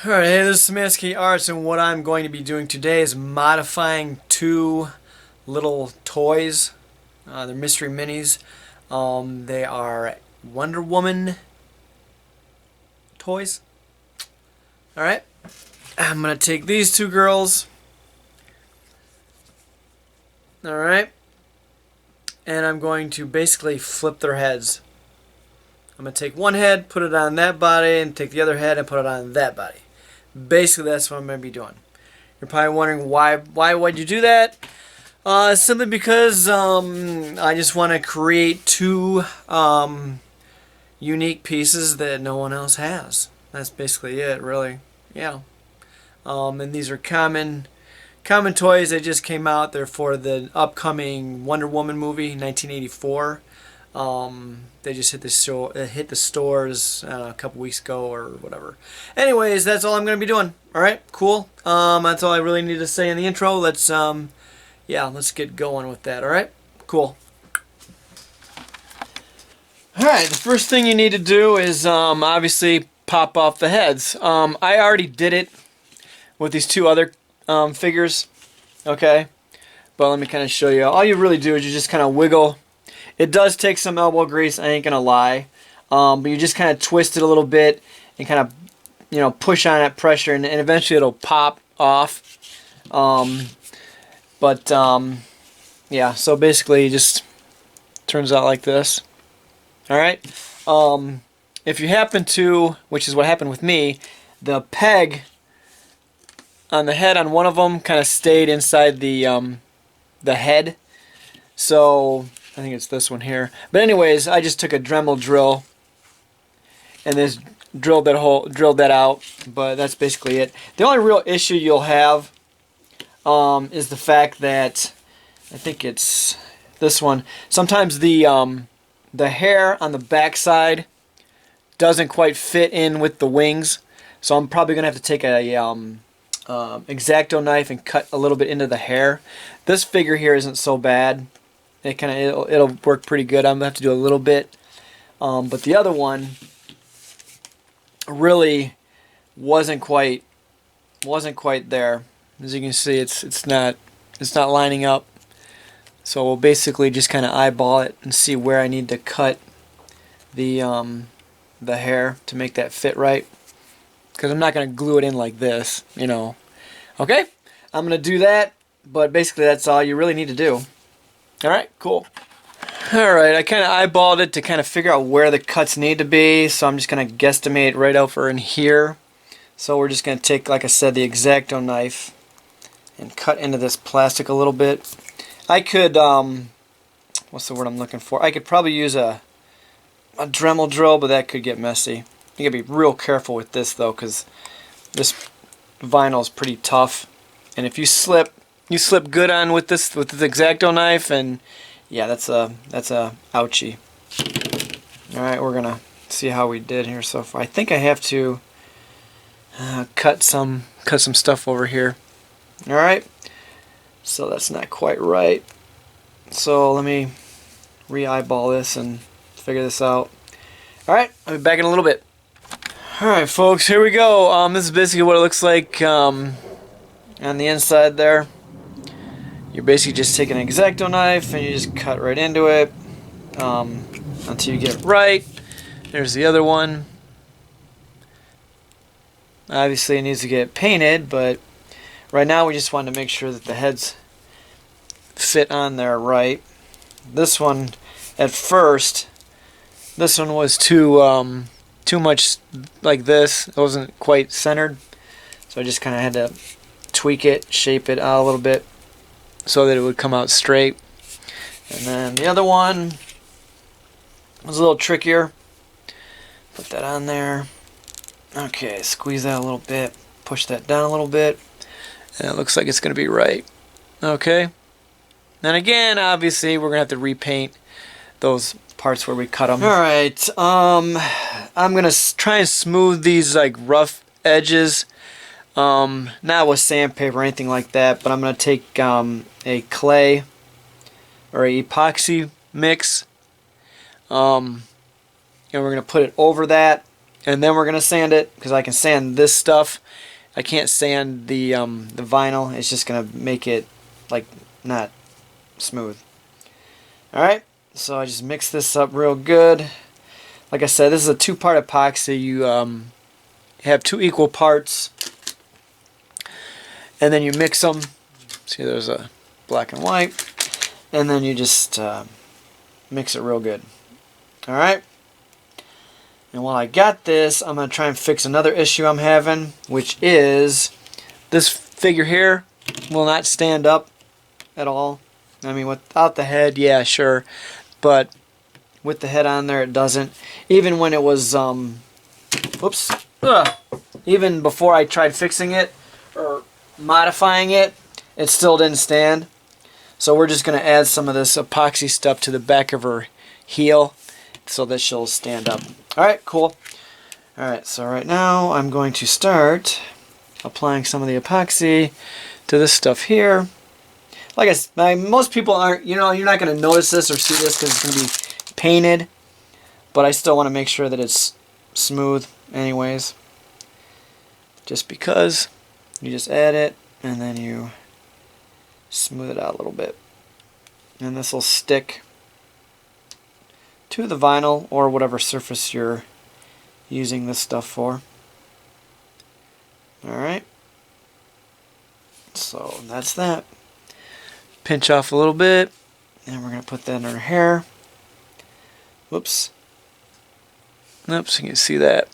Alright, hey, this is Samansky Arts, and what I'm going to be doing today is modifying two little toys. They're mystery minis. They are Wonder Woman toys. Alright, I'm going to take these two girls. Alright, and I'm going to basically flip their heads. I'm going to take one head, put it on that body, and take the other head and put it on that body. Basically, that's what I'm going to be doing. You're probably wondering why would you do that? Simply because I just want to create two unique pieces that no one else has. That's basically it, really. Yeah. And these are common toys that just came out. They're for the upcoming Wonder Woman movie, 1984. They just hit the stores a couple weeks ago or whatever. Anyways, that's all I'm gonna be doing. All right, cool. That's all I really need to say in the intro. Let's get going with that. All right, cool. All right, the first thing you need to do is obviously pop off the heads. I already did it with these two other figures. Okay, but let me kind of show you. All you really do is you just kind of wiggle. It does take some elbow grease, I ain't gonna lie, but you just kind of twist it a little bit and kind of, push on that pressure, and eventually it'll pop off. Yeah, so basically it just turns out like this. Alright, if you happen to, which is what happened with me, the peg on the head on one of them kind of stayed inside the head, so I think it's this one here. But anyways, I just took a Dremel drill and just drilled that out. But that's basically it. The only real issue you'll have is the fact that I think it's this one. Sometimes the hair on the back side doesn't quite fit in with the wings, so I'm probably gonna have to take a X-Acto knife and cut a little bit into the hair. This figure here isn't so bad. It'll work pretty good. I'm gonna have to do a little bit, but the other one really wasn't quite there. As you can see, it's not lining up. So we'll basically just kind of eyeball it and see where I need to cut the hair to make that fit right. Because I'm not gonna glue it in like this, Okay, I'm gonna do that, but basically that's all you really need to do. Alright, cool. Alright, I kind of eyeballed it to kind of figure out where the cuts need to be, so I'm just going to guesstimate right over in here. So we're just going to take, like I said, the X-Acto knife and cut into this plastic a little bit. I could, what's the word I'm looking for? I could probably use a Dremel drill, but that could get messy. You got to be real careful with this, though, because this vinyl is pretty tough. And if you slip good on with this X-Acto knife, and yeah, that's a ouchie. All right, we're gonna see how we did here so far. I think I have to cut some stuff over here. All right, so that's not quite right. So let me re-eyeball this and figure this out. All right, I'll be back in a little bit. All right, folks, here we go. This is basically what it looks like on the inside there. You're basically just taking an X-Acto knife and you just cut right into it until you get it right. There's the other one. Obviously it needs to get painted, but right now we just want to make sure that the heads fit on there right. This one, at first, this one was too much like this. It wasn't quite centered, so I just kind of had to tweak it, shape it out a little bit, so that it would come out straight. And then the other one was a little trickier. Put that on there. Okay, squeeze that a little bit, push that down a little bit, and it looks like it's going to be right. Okay. And again, obviously, we're going to have to repaint those parts where we cut them. Alright, I'm going to try and smooth these like rough edges. Not with sandpaper or anything like that, but I'm going to take a clay or a epoxy mix, and we're going to put it over that, And then we're going to sand it, because I can sand this stuff. I can't sand the vinyl. It's just going to make it like not smooth. Alright, so I just mix this up real good. Like I said, this is a 2-part epoxy. You have 2 equal parts, and then you mix them. See, there's a black and white, and then you just mix it real good. Alright, and while I got this, I'm going to try and fix another issue I'm having, which is this figure here will not stand up at all. I mean, without the head, yeah, sure, but with the head on there, it doesn't. Even when it was, even before I tried fixing it or modifying it, it still didn't stand. So we're just going to add some of this epoxy stuff to the back of her heel so that she'll stand up. Alright, cool. Alright, so right now I'm going to start applying some of the epoxy to this stuff here. Like I said, most people aren't, you're not going to notice this or see this because it's going to be painted, but I still want to make sure that it's smooth anyways. Just because you just add it and then you smooth it out a little bit. And this will stick to the vinyl or whatever surface you're using this stuff for. Alright. So that's that. Pinch off a little bit, and we're going to put that in her hair. Whoops. Oops, you can see that.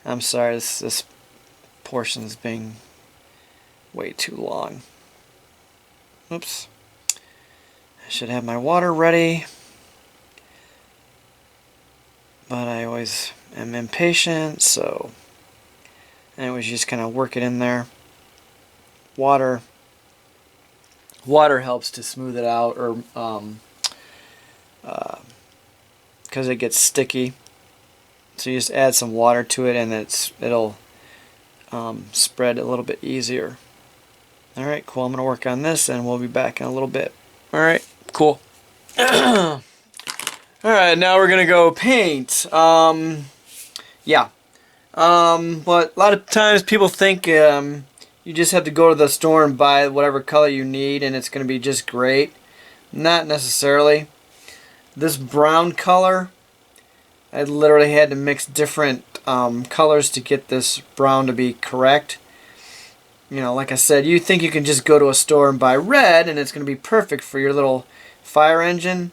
I'm sorry, this portion is being way too long. Oops. I should have my water ready, but I always am impatient, so anyways, just kind of work it in there. Water helps to smooth it out, or because it gets sticky. So you just add some water to it, and it'll spread a little bit easier. All right, cool. I'm gonna work on this, and we'll be back in a little bit. All right, cool. All right, now we're gonna go paint. Yeah. But a lot of times people think you just have to go to the store and buy whatever color you need and it's going to be just great. Not necessarily. This brown color, I literally had to mix different colors to get this brown to be correct. Like I said, you think you can just go to a store and buy red and it's going to be perfect for your little fire engine.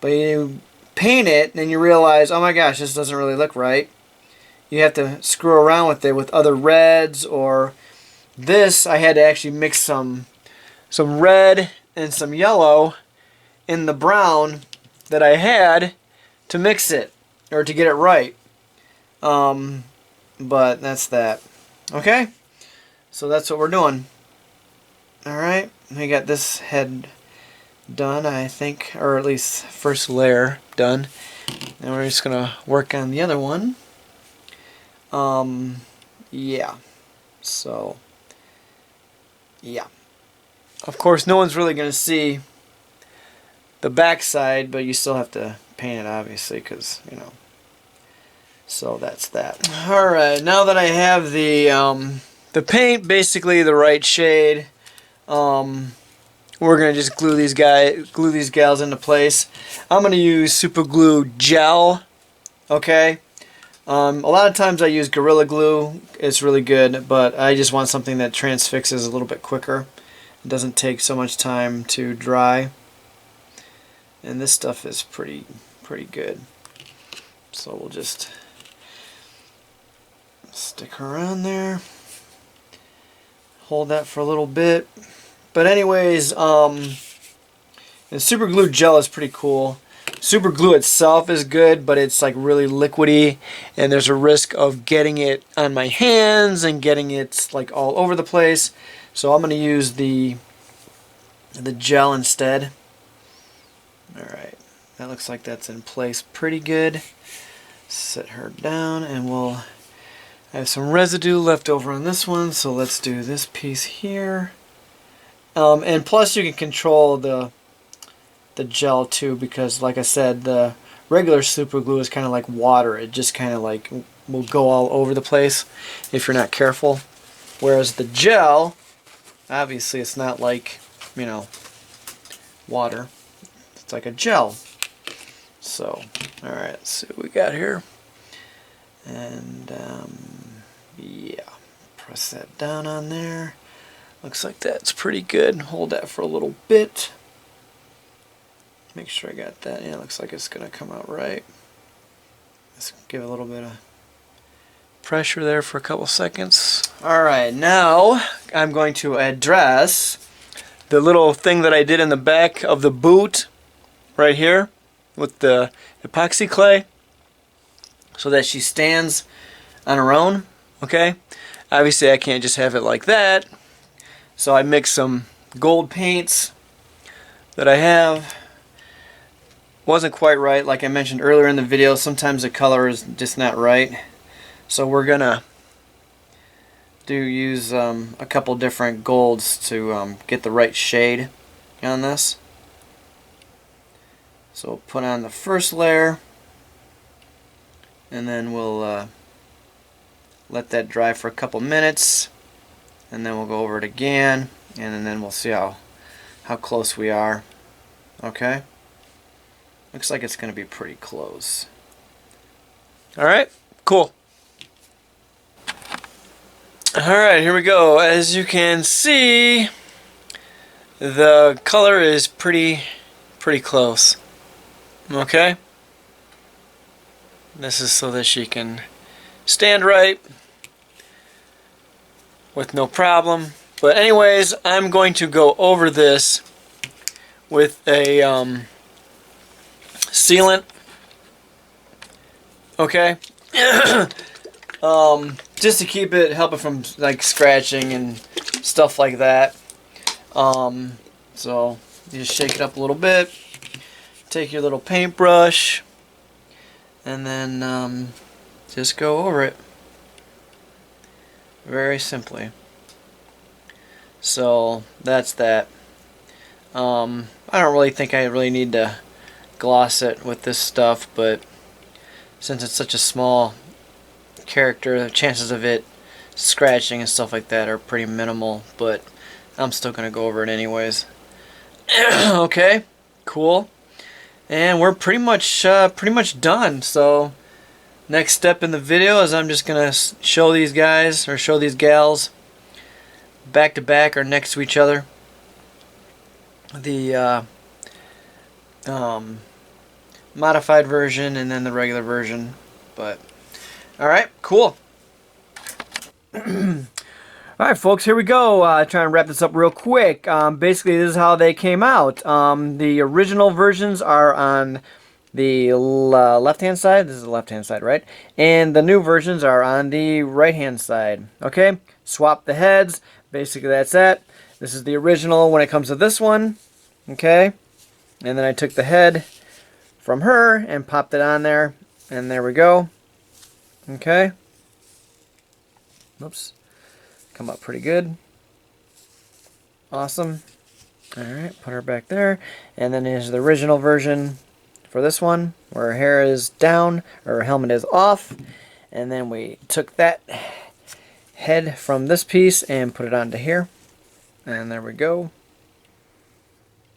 But you paint it and then you realize, oh my gosh, this doesn't really look right. You have to screw around with it with other reds, or this I had to actually mix some red and some yellow in the brown that I had to mix it, or to get it right. But that's that. Okay? So that's what we're doing. Alright, we got this head done, I think, or at least first layer done. And we're just going to work on the other one. Yeah. So, yeah. Of course, no one's really going to see the backside, but you still have to paint it, obviously, because, So that's that. Alright, now that I have the paint basically the right shade, we're going to just glue these gals into place. I'm going to use super glue gel, okay? A lot of times I use Gorilla Glue. It's really good, but I just want something that transfixes a little bit quicker. It doesn't take so much time to dry. And this stuff is pretty good. So we'll just stick her on there. Hold that for a little bit. But anyways, the super glue gel is pretty cool. Super glue itself is good, but it's like really liquidy, and there's a risk of getting it on my hands and getting it like all over the place. So I'm going to use the gel instead. Alright, that looks like that's in place pretty good. Set her down, and we'll have some residue left over on this one, so let's do this piece here. And plus you can control the gel too, because like I said, the Regular super glue is kind of like water. It just kind of like will go all over the place if you're not careful. Whereas the gel, obviously it's not like, you know, water. It's like a gel. So, alright, let's see what we got here. And, yeah, press that down on there. Looks like that's pretty good. Hold that for a little bit. Make sure I got that. Yeah, looks like it's going to come out right. Let's give it a little bit of pressure there for a couple seconds. Alright, now I'm going to address the little thing that I did in the back of the boot right here with the epoxy clay so that she stands on her own. Okay, obviously I can't just have it like that, so I mixed some gold paints that I have. Wasn't quite right, like I mentioned earlier in the video. Sometimes the color is just not right, so we're gonna use a couple different golds to get the right shade on this. So we'll put on the first layer, and then we'll let that dry for a couple minutes, and then we'll go over it again, and then we'll see how close we are. Okay, looks like it's going to be pretty close. Alright, cool. Alright, here we go. As you can see, the color is pretty close. Okay? This is so that she can stand right with no problem. But anyways, I'm going to go over this with a sealant. Okay? Just to keep it, help it from like scratching and stuff like that. So you just shake it up a little bit, take your little paintbrush, and then just go over it very simply. So that's that. I don't really think I really need to gloss it with this stuff, but since it's such a small character, the chances of it scratching and stuff like that are pretty minimal, but I'm still gonna go over it anyways. Okay, cool. And we're pretty much done. So next step in the video is I'm just gonna show these guys, or show these gals, back to back or next to each other, the modified version and then the regular version. But alright, cool. Alright folks, here we go. Trying to wrap this up real quick. Basically this is how they came out. The original versions are on the left hand side. This is the left hand side, right? And the new versions are on the right hand side. Okay, swap the heads. Basically that's that. This is the original when it comes to this one. Okay, and then I took the head from her and popped it on there, and there we go. Okay, oops, come up pretty good. Awesome. Alright, put her back there, and then here's the original version for this one where her hair is down, or her helmet is off, and then we took that head from this piece and put it onto here, and there we go.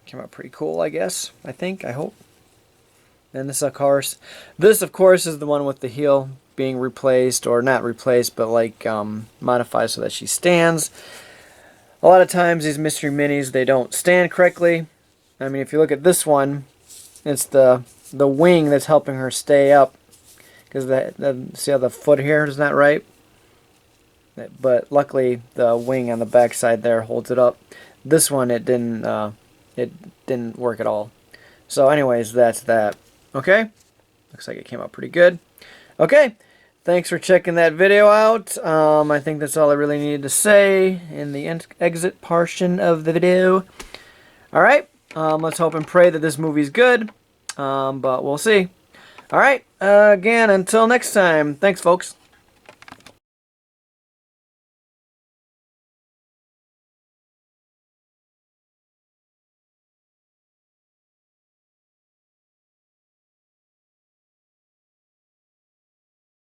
Came out pretty cool, I guess. I think, I hope. And this of course is the one with the heel being replaced, or not replaced, but like modified so that she stands. A lot of times these mystery minis, they don't stand correctly. I mean, if you look at this one, it's the wing that's helping her stay up, because see how the foot here is not right, but luckily the wing on the back side there holds it up. This one, it didn't work at all. So anyways, that's that. Okay, looks like it came out pretty good. Okay, thanks for checking that video out. I think that's all I really needed to say in the exit portion of the video. Alright, let's hope and pray that this movie's good, but we'll see. Alright, again, until next time, thanks folks.